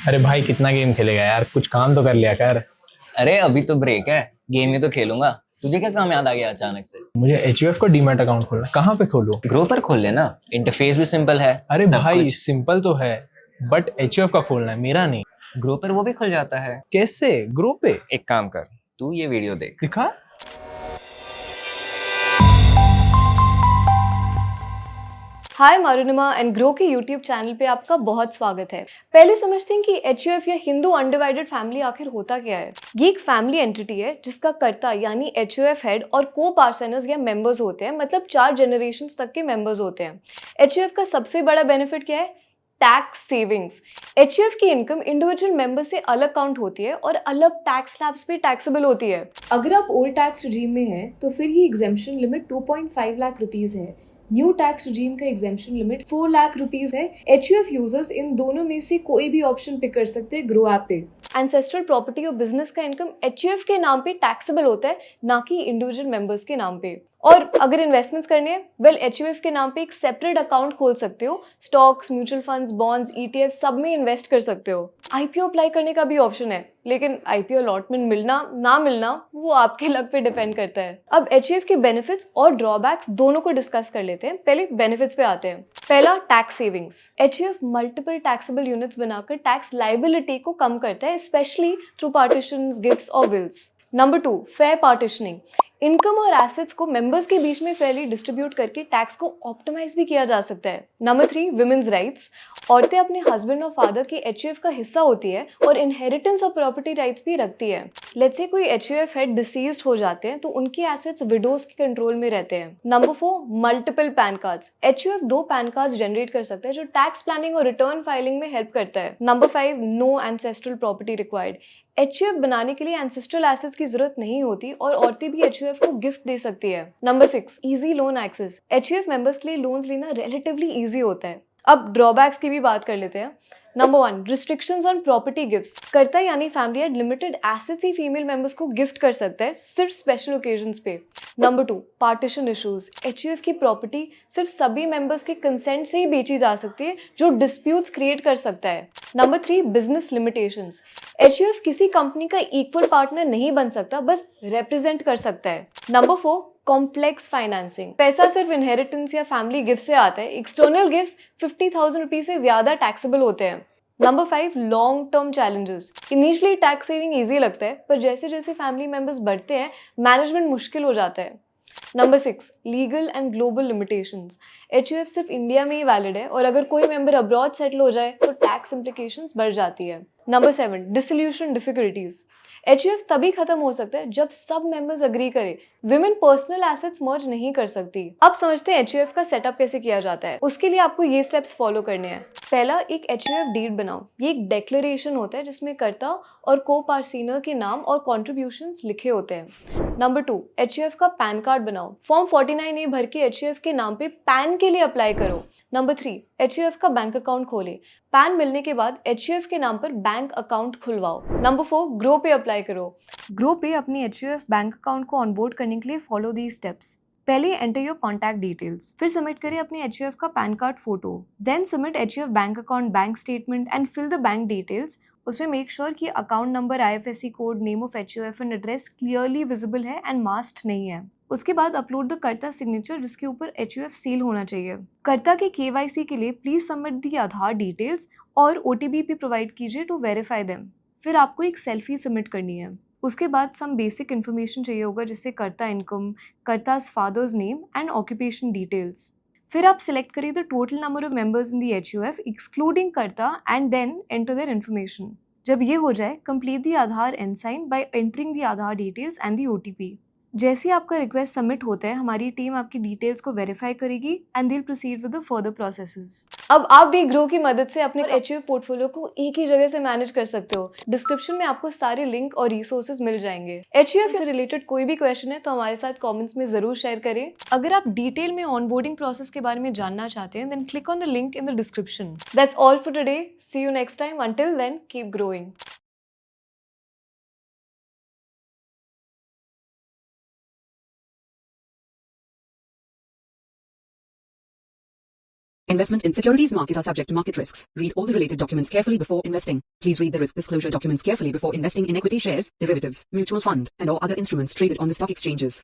अरे भाई कितना गेम खेलेगा यार, कुछ काम तो कर लिया कर। अरे अभी तो ब्रेक है। गेम ही तो खेलूंगा। तुझे क्या काम याद आ गया अचानक से? मुझे एचयूएफ का डीमैट अकाउंट खोलना है, कहाँ पे खोलूं? ग्रो पर खोल लेना। इंटरफेस भी सिंपल है। अरे सब भाई कुछ। सिंपल तो है, बट एचयूएफ का खोलना है, मेरा नहीं। ग्रो पर वो भी खुल जाता है। कैसे? ग्रुप पे? एक काम कर, तू ये वीडियो देख। दिखा। हाय मारुनिमा एंड ग्रो के यूट्यूब चैनल पे आपका बहुत स्वागत है। पहले समझते हैं कि एचयूएफ या हिंदू अनडिवाइडेड फैमिली आखिर होता क्या है। ये एक फैमिली एंटिटी है जिसका कर्ता यानी एचयूएफ हेड और को पार्सनर्स या मेंबर्स होते हैं, मतलब 4 जनरेशंस तक के मेंबर्स होते हैं। एचयूएफ का सबसे बड़ा बेनिफिट क्या है? Tax savings. एचयूएफ की इनकम इंडिविजुअल मेंबर से अलग काउंट होती है और अलग टैक्स स्लैब्स पे टैक्सेबल होती है। अगर आप ओल्ड टैक्स रिजीम में हैं तो फिर ही एग्जेम्पशन लिमिट 2.5 लाख रुपीज है। न्यू टैक्स रिजीम का एग्जेम्पशन लिमिट 4 लाख रुपीज है। एचयूएफ यूजर्स इन दोनों में से कोई भी ऑप्शन पिक कर सकते हैं ग्रो ऐप पे। एंसेस्ट्रल प्रॉपर्टी और बिजनेस का इनकम एचयूएफ के नाम पे टैक्सेबल होता है, ना कि इंडिविजुअल मेंबर्स के नाम पे। और अगर इन्वेस्टमेंट्स करने हैं, वेल एचयूएफ के नाम पे एक सेपरेट अकाउंट खोल सकते हो। Stocks, mutual funds, bonds, ETF सब में इन्वेस्ट कर सकते हो। आईपीओ अप्लाई करने का भी ऑप्शन है, लेकिन आईपीओ अलॉटमेंट मिलना ना मिलना वो आपके लक पे डिपेंड करता है। अब एचयूएफ के बेनिफिट्स और ड्रॉबैक्स दोनों को डिस्कस कर लेते हैं। पहले बेनिफिट्स पे आते हैं। पहला, tax savings. HUF multiple taxable units बनाकर टैक्स लाइबिलिटी को कम करता है, स्पेशली थ्रू पार्टीशंस, गिफ्ट्स और wills. Number 2, fair partitioning. Income और एसेट्स को मेंबर्स के बीच में फेयरली डिस्ट्रीब्यूट करके टैक्स को ऑप्टिमाइज भी किया जा सकता है। Number 3, women's rights. औरतें अपने हस्बैंड और फादर के एचयूएफ का हिस्सा होती है और इनहेरिटेंस और प्रॉपर्टी राइट्स भी रखती है। लेट्स से कोई एचयूएफ हेड डिसीज्ड हो जाते हैं तो उनके एसेट्स विडोज के कंट्रोल में रहते हैं। Number 4, multiple PAN cards. HUF 2 PAN cards generate कर सकता है जो टैक्स प्लानिंग और रिटर्न फाइलिंग में हेल्प करता है। Number 5, no ancestral property required. HUF बनाने के लिए एंसेस्ट्रल एसेट्स की जरूरत नहीं होती और औरतें भी एचयूएफ को गिफ्ट दे सकती है। Number 6, easy loan access. HUF members के लिए लोन्स लेना रिलेटिवली इजी होता है। अब ड्रॉबैक्स की भी बात कर लेते हैं। Number 1, restrictions on property gifts. कर्ता यानी फैमिली हेड लिमिटेड एसेट्स ही फीमेल मेंबर्स को गिफ्ट कर सकता है, सिर्फ स्पेशल ओकेजन्स पे। Number 2, partition issues. एचयूएफ की प्रॉपर्टी सिर्फ सभी मेंबर्स के कंसेंट से ही बेची जा सकती है, जो डिस्प्यूट्स क्रिएट कर सकता है। Number 3, business limitations. एचयूएफ किसी कंपनी का इक्वल पार्टनर नहीं बन सकता, बस रिप्रेजेंट कर सकता है। Number 4, complex financing. पैसा सिर्फ इनहेरिटेंस या फैमिली गिफ्ट से आता है। एक्सटर्नल गिफ्ट्स 50,000 रुपीज से ज्यादा टैक्सेबल होते हैं। Number 5, long term challenges. Initially tax saving easy लगता है, पर जैसे जैसे फैमिली मेंबर्स बढ़ते हैं मैनेजमेंट मुश्किल हो जाता है। Number 6, legal and global limitations. HUF सिर्फ इंडिया में ही वैलिड है और अगर कोई मेंबर अब्रॉड सेटल हो जाए तो टैक्स इम्प्लीकेशंस बढ़ जाती है। Number 7, dissolution difficulties. एचयूएफ तभी खत्म हो सकता है जब सब मेंबर्स अग्री करें। विमेन पर्सनल एसेट्स मर्ज नहीं कर सकती। अब समझते हैं एचयूएफ का सेटअप कैसे किया जाता है। उसके लिए आपको ये स्टेप्स फॉलो करने हैं। पहला, एक एचयूएफ डीड बनाओ। ये एक डिक्लेरेशन होता है जिसमें कर्ता और को पार्सिनर के नाम और कॉन्ट्रीब्यूशंस लिखे होते हैं। नंबर 2, एचयूएफ का पैन कार्ड बनाओ। फॉर्म 49A भर के एचयूएफ के नाम पे पैन के लिए अप्लाई करो। नंबर 3, एचयूएफ का बैंक अकाउंट खोले। पैन मिलने के बाद एचयूएफ के नाम पर बैंक अकाउंट खुलवाओ। नंबर 4, ग्रो पे अप्लाई करो। ग्रो पे अपनी एचयूएफ बैंक अकाउंट को ऑनबोर्ड करने के लिए फॉलो दी स्टेप्स। पहले एंटर योर कॉन्टैक्ट डिटेल्स, फिर सबमिट करें अपने एचयूएफ का PAN card photo, then submit HUF bank account bank statement and fill the bank details. उसमें मेक श्योर कि account number, IFSC code, name of HUF and address clearly visible है and masked नहीं है। उसके बाद upload the कर्ता signature जिसके ऊपर एचयूएफ सील होना चाहिए। कर्ता के केवाईसी के लिए please submit the Aadhaar details और ओटीपी भी प्रोवाइड कीजिए टू वेरीफाई देम। फिर आपको एक सेल्फी सबमिट करनी है। उसके बाद सम बेसिक इन्फॉर्मेशन चाहिए होगा, जैसे कर्ता इनकम, कर्ता's father's name and occupation details. फिर आप सिलेक्ट करिए the total number of members in the HUF excluding karta and then enter their information. जब ये हो जाए, कंप्लीट द आधार एनसाइन by entering the Aadhaar details and the OTP. जैसे ही आपका रिक्वेस्ट सबमिट होता है, हमारी टीम आपकी डिटेल्स को वेरीफाई करेगी and they will proceed with the further processes. अब आप भी ग्रो की मदद से अपने एचयूएफ पोर्टफोलियो को एक ही जगह से मैनेज कर सकते हो। डिस्क्रिप्शन में आपको सारे लिंक और रिसोर्सेज मिल जाएंगे। एचयूएफ से रिलेटेड कोई भी क्वेश्चन है तो हमारे साथ कमेंट्स में जरूर शेयर करें। अगर आप डिटेल में ऑनबोर्डिंग प्रोसेस के बारे में जानना चाहते हैं, then click on the link in the description. That's all for today. See you next time. Until then, keep growing. Investment in securities market are subject to market risks. Read all the related documents carefully before investing. Please read the risk disclosure documents carefully before investing in equity shares, derivatives, mutual fund, and or other instruments traded on the stock exchanges.